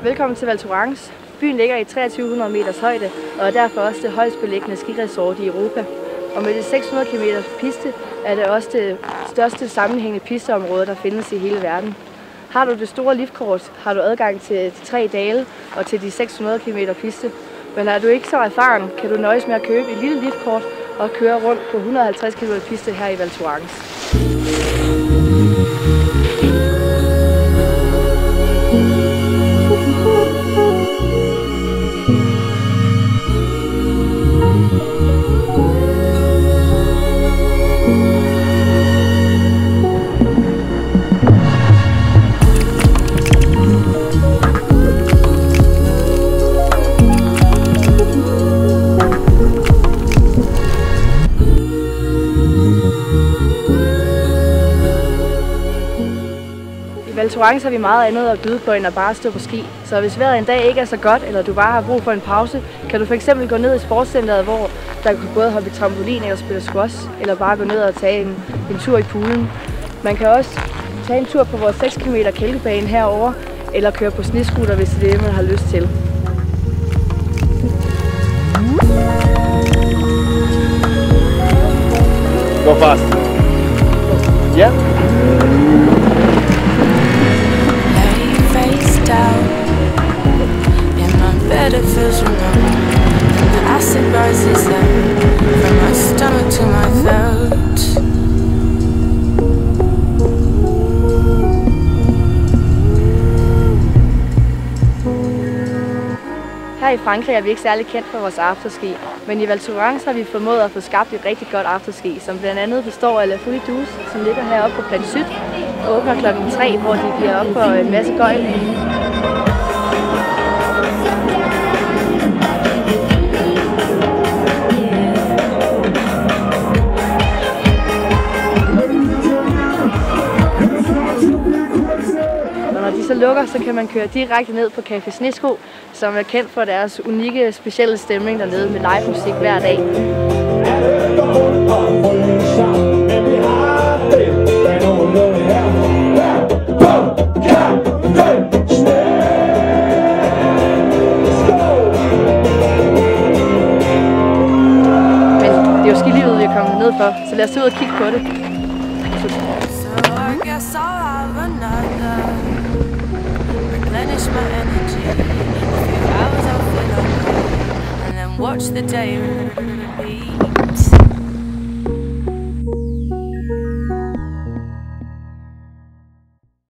Velkommen til Val Thorens. Byen ligger i 2300 meters højde og er derfor også det højst beliggende skiresort i Europa. Og med de 600 km piste er det også det største sammenhængende pisteområde, der findes i hele verden. Har du det store liftkort, har du adgang til de 3 dale og til de 600 km piste. Men er du ikke så erfaren, kan du nøjes med at købe et lille liftkort og køre rundt på 150 km piste her i Val Thorens. I Val Thorens har vi meget andet at byde på end at bare stå på ski. Så hvis vejret en dag ikke er så godt, eller du bare har brug for en pause, kan du f.eks. gå ned i sportscenteret, hvor der kan både hoppe i trampolin eller spille squash, eller bare gå ned og tage en tur i poolen. Man kan også tage en tur på vores 6 km kælkebane herovre, eller køre på snescooter, hvis det er det, man har lyst til. Gå fast. Ja. It feels wrong. The acid rises up from my stomach to my throat. Her i Frankrig er vi ikke særlig kendt for vores afterski, men i Val Thorens har vi formået at få skabt et rigtig godt afterski, som blandt andet består af La Folie Douce, som ligger heroppe på Plan Syd og åbner klokken 3, hvor de giver op for en masse gøjl. Når de så lukker, så kan man køre direkte ned på Café Snesko, som er kendt for deres unikke, specielle stemning dernede med live musik hver dag. Men det er jo skilivet, vi er kommet ned for, så lad os ud og kigge på det. My energy, a few hours I'll feel okay, and then watch the day repeat.